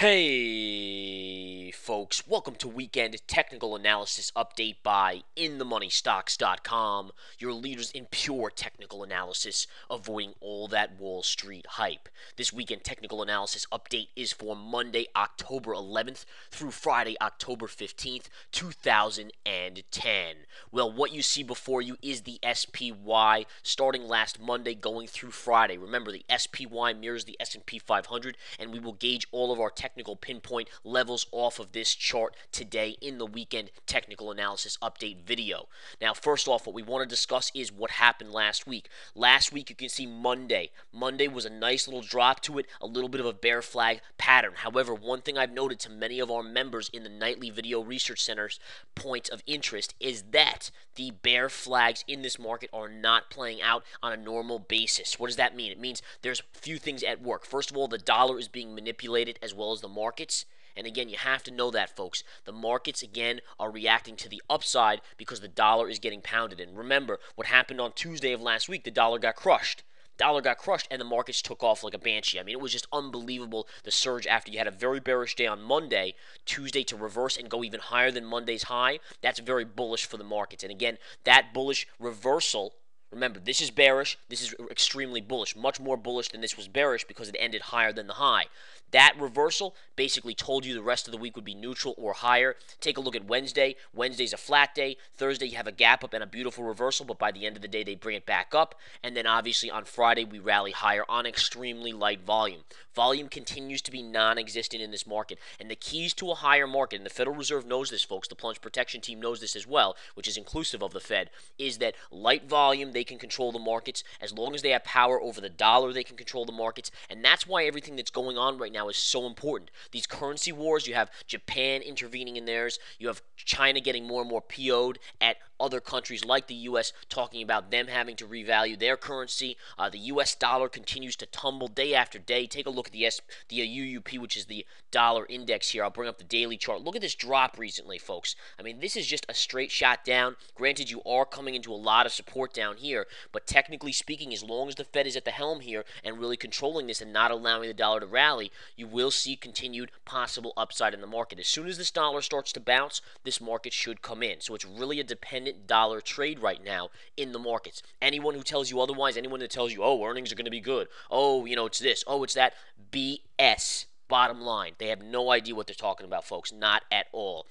Hey, folks, welcome to Weekend Technical Analysis Update by InTheMoneyStocks.com, your leaders in pure technical analysis, avoiding all that Wall Street hype. This Weekend Technical Analysis Update is for Monday, October 11th through Friday, October 15th, 2010. Well, what you see before you is the SPY starting last Monday going through Friday. Remember, the SPY mirrors the S&P 500, and we will gauge all of our technical pinpoint levels off of this chart today in the Weekend Technical Analysis Update video. Now, first off, what we want to discuss is what happened last week. Last week, you can see Monday. Monday was a nice little drop to it, a little bit of a bear flag pattern. However, one thing I've noted to many of our members in the nightly video research center's points of interest is that the bear flags in this market are not playing out on a normal basis. What does that mean? It means there's a few things at work. First of all, the dollar is being manipulated as well as the markets. And again, you have to know that, folks. The markets, again, are reacting to the upside because the dollar is getting pounded. And remember, what happened on Tuesday of last week, the dollar got crushed. And the markets took off like a banshee. I mean, it was just unbelievable, the surge after you had a very bearish day on Monday, Tuesday to reverse and go even higher than Monday's high. That's very bullish for the markets. And again, that bullish reversal, remember, this is bearish, this is extremely bullish, much more bullish than this was bearish because it ended higher than the high. That reversal basically told you the rest of the week would be neutral or higher. Take a look at Wednesday. Wednesday's a flat day. Thursday, you have a gap up and a beautiful reversal, but by the end of the day, they bring it back up. And then obviously on Friday, we rally higher on extremely light volume. Volume continues to be non-existent in this market. And the keys to a higher market, and the Federal Reserve knows this, folks, the plunge protection team knows this as well, which is inclusive of the Fed, is that light volume, they can control the markets. As long as they have power over the dollar, they can control the markets. And that's why everything that's going on right now is so important. These currency wars, you have Japan intervening in theirs, you have China getting more and more PO'd at other countries like the U.S. talking about them having to revalue their currency. The U.S. dollar continues to tumble day after day. Take a look at the UUP, which is the dollar index here. I'll bring up the daily chart. Look at this drop recently, folks. I mean, this is just a straight shot down. Granted, you are coming into a lot of support down here, but technically speaking, as long as the Fed is at the helm here and really controlling this and not allowing the dollar to rally, you will see continued possible upside in the market. As soon as this dollar starts to bounce, this market should come in. So it's really a dependent dollar trade right now in the markets. Anyone who tells you otherwise, anyone that tells you, oh, earnings are going to be good, oh, it's this, oh, it's that, BS. Bottom line, they have no idea what they're talking about, folks. Not at all.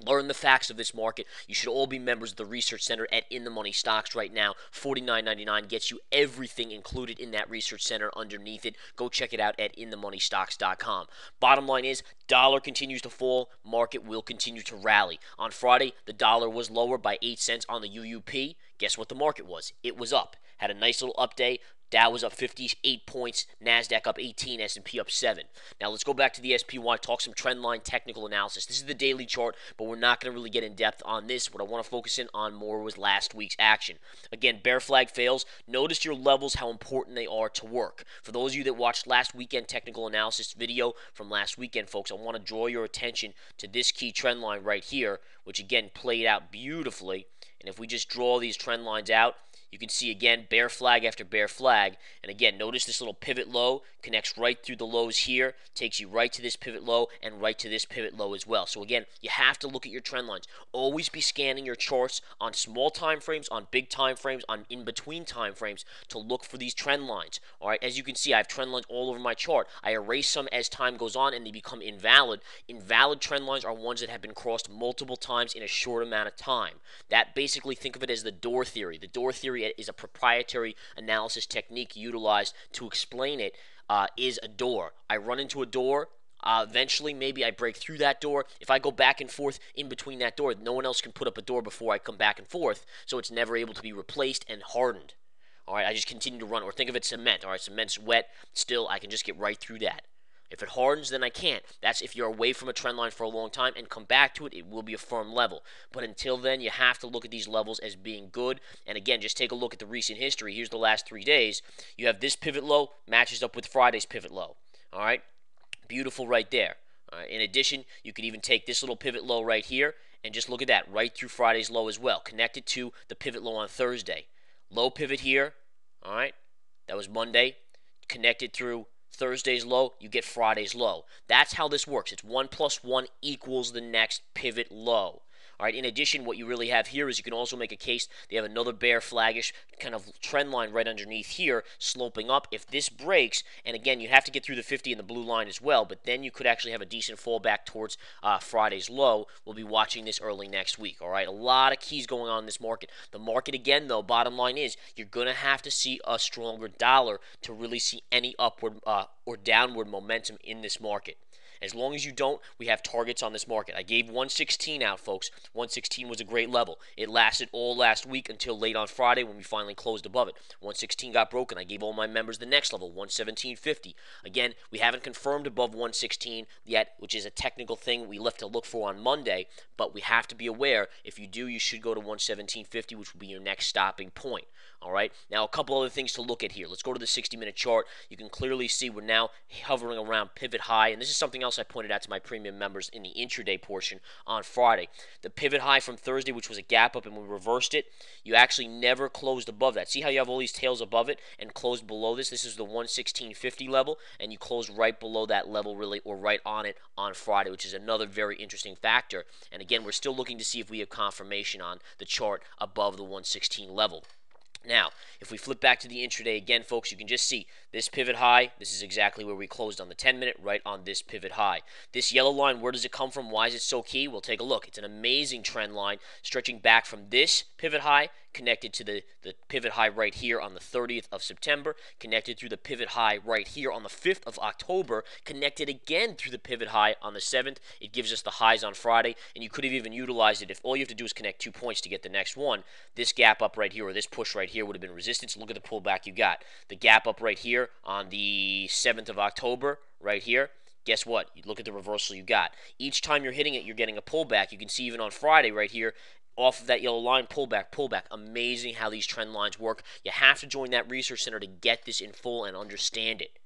Learn the facts of this market. You should all be members of the Research Center at In the Money Stocks right now. $49.99 gets you everything included in that Research Center underneath it. Go check it out at InTheMoneyStocks.com. Bottom line is, dollar continues to fall. Market will continue to rally. On Friday, the dollar was lower by 8 cents on the UUP. Guess what the market was? It was up. Had a nice little up day. Dow was up 58 points, NASDAQ up 18, S&P up 7. Now let's go back to the SPY, talk some trend line technical analysis. This is the daily chart, but we're not going to really get in depth on this. What I want to focus in on more was last week's action. Again, bear flag fails. Notice your levels, how important they are to work. For those of you that watched last weekend technical analysis video from last weekend, folks, I want to draw your attention to this key trend line right here, which again played out beautifully. And if we just draw these trend lines out, you can see, again, bear flag after bear flag. And again, notice this little pivot low connects right through the lows here, takes you right to this pivot low and right to this pivot low as well. So again, you have to look at your trend lines. Always be scanning your charts on small time frames, on big time frames, on in-between time frames to look for these trend lines. All right, as you can see, I have trend lines all over my chart. I erase some as time goes on and they become invalid. Invalid trend lines are ones that have been crossed multiple times in a short amount of time. That basically, think of it as the door theory. The door theory is a proprietary analysis technique utilized to explain it. Is a door. I run into a door. Eventually, maybe I break through that door. If I go back and forth in between that door, no one else can put up a door before I come back and forth, so it's never able to be replaced and hardened. All right, I just continue to run. Or think of it cement. All right, cement's wet. Still, I can just get right through that. If it hardens, then I can't. That's if you're away from a trend line for a long time and come back to it, it will be a firm level. But until then, you have to look at these levels as being good. And again, just take a look at the recent history. Here's the last 3 days. You have this pivot low matches up with Friday's pivot low. All right? Beautiful right there. All right? In addition, you could even take this little pivot low right here and just look at that right through Friday's low as well, connected to the pivot low on Thursday. Low pivot here. All right? That was Monday. Connected through Thursday's low, you get Friday's low. That's how this works. It's 1 plus 1 equals the next pivot low. All right. In addition, what you really have here is you can also make a case they have another bear flaggish kind of trend line right underneath here, sloping up. If this breaks, and again, you have to get through the 50 and the blue line as well, but then you could actually have a decent fallback towards Friday's low. We'll be watching this early next week. All right. A lot of keys going on in this market. The market, again, though, bottom line is you're going to have to see a stronger dollar to really see any upward or downward momentum in this market. As long as you don't, we have targets on this market. I gave 116 out, folks. 116 was a great level. It lasted all last week until late on Friday when we finally closed above it. 116 got broken. I gave all my members the next level, 117.50. Again, we haven't confirmed above 116 yet, which is a technical thing we left to look for on Monday, but we have to be aware. If you do, you should go to 117.50, which will be your next stopping point. All right. Now, a couple other things to look at here. Let's go to the 60-minute chart. You can clearly see we're now hovering around pivot high, and this is something else I pointed out to my premium members in the intraday portion on Friday. The pivot high from Thursday, which was a gap up, and we reversed it, you actually never closed above that. See how you have all these tails above it and closed below this? This is the 116.50 level, and you closed right below that level, really, or right on it on Friday, which is another very interesting factor. And again, we're still looking to see if we have confirmation on the chart above the 116 level. Now, if we flip back to the intraday again, folks, you can just see this pivot high. This is exactly where we closed on the 10-minute, right on this pivot high. This yellow line, where does it come from? Why is it so key? We'll take a look. It's an amazing trend line stretching back from this pivot high, connected to the pivot high right here on the 30th of September, connected through the pivot high right here on the 5th of October, connected again through the pivot high on the 7th. It gives us the highs on Friday, and you could have even utilized it if all you have to do is connect 2 points to get the next one. This gap up right here, or this push right here, would have been resistance. Look at the pullback you got. The gap up right here on the 7th of October, right here. Guess what? You look at the reversal you got. Each time you're hitting it, you're getting a pullback. You can see even on Friday right here, off of that yellow line, pullback, pullback. Amazing how these trend lines work. You have to join that research center to get this in full and understand it.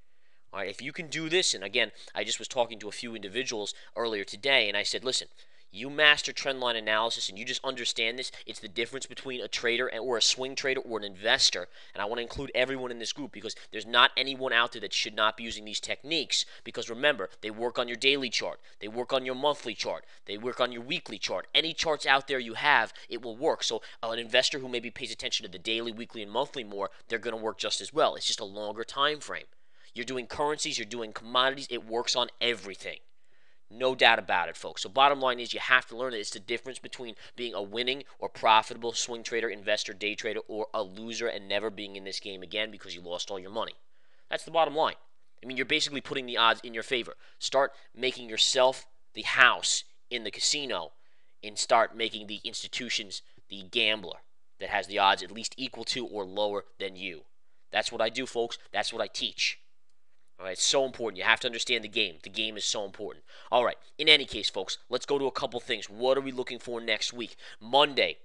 All right, if you can do this, and again, I just was talking to a few individuals earlier today, and I said, listen, you master trend line analysis and you just understand this. It's the difference between a trader or a swing trader or an investor. And I want to include everyone in this group because there's not anyone out there that should not be using these techniques. Because remember, they work on your daily chart. They work on your monthly chart. They work on your weekly chart. Any charts out there you have, it will work. So an investor who maybe pays attention to the daily, weekly, and monthly more, they're going to work just as well. It's just a longer time frame. You're doing currencies. You're doing commodities. It works on everything. No doubt about it, folks. So bottom line is you have to learn that it's the difference between being a winning or profitable swing trader, investor, day trader, or a loser and never being in this game again because you lost all your money. That's the bottom line. I mean, you're basically putting the odds in your favor. Start making yourself the house in the casino and start making the institutions the gambler that has the odds at least equal to or lower than you. That's what I do, folks. That's what I teach. All right, it's so important. You have to understand the game. The game is so important. All right, in any case, folks, let's go to a couple things. What are we looking for next week? Monday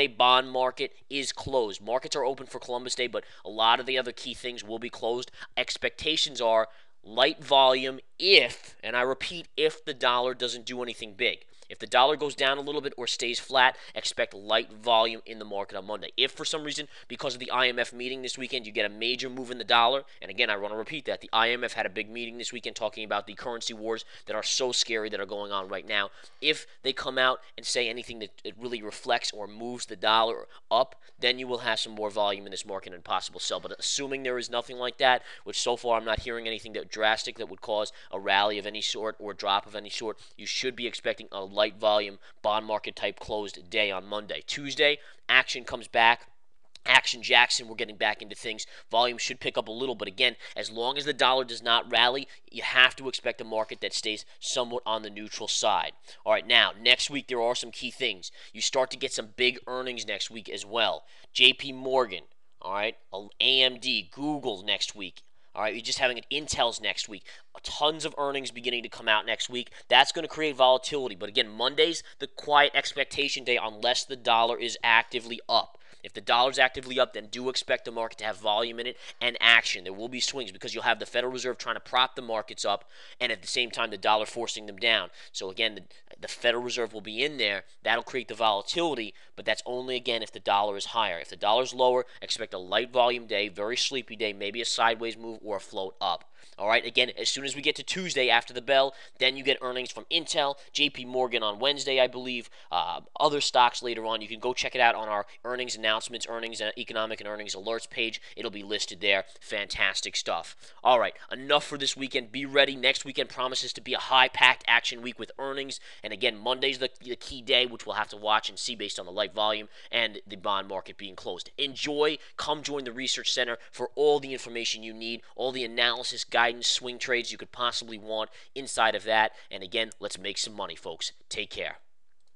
bond market is closed. Markets are open for Columbus Day, but a lot of the other key things will be closed. Expectations are light volume if, and I repeat, if the dollar doesn't do anything big. If the dollar goes down a little bit or stays flat, expect light volume in the market on Monday. If for some reason, because of the IMF meeting this weekend, you get a major move in the dollar, and again, I want to repeat that, the IMF had a big meeting this weekend talking about the currency wars that are so scary that are going on right now. If they come out and say anything that it really reflects or moves the dollar up, then you will have some more volume in this market and possible sell. But assuming there is nothing like that, which so far I'm not hearing anything that drastic that would cause a rally of any sort or drop of any sort, you should be expecting a light volume bond market type closed day on Monday. Tuesday, action comes back. Action Jackson, we're getting back into things. Volume should pick up a little, but again, as long as the dollar does not rally, you have to expect a market that stays somewhat on the neutral side. All right, now, next week, there are some key things. You start to get some big earnings next week as well. JP Morgan, all right, AMD, Google next week. All right, you're just having an Intel's next week. Tons of earnings beginning to come out next week. That's going to create volatility. But again, Monday's the quiet expectation day unless the dollar is actively up. If the dollar's actively up, then do expect the market to have volume in it and action. There will be swings because you'll have the Federal Reserve trying to prop the markets up and at the same time the dollar forcing them down. So again, the Federal Reserve will be in there. That'll create the volatility, but that's only, again, if the dollar is higher. If the dollar's lower, expect a light volume day, very sleepy day, maybe a sideways move or a float up. All right, again, as soon as we get to Tuesday after the bell, then you get earnings from Intel, JP Morgan on Wednesday, I believe, other stocks later on. You can go check it out on our earnings announcements, earnings economic and earnings alerts page. It'll be listed there. Fantastic stuff. All right, enough for this weekend. Be ready. Next weekend promises to be a high-packed action week with earnings. And again, Monday's the key day, which we'll have to watch and see based on the light volume and the bond market being closed. Enjoy. Come join the Research Center for all the information you need, all the analysis, guidance, swing trades you could possibly want inside of that. And again, let's make some money, folks. Take care.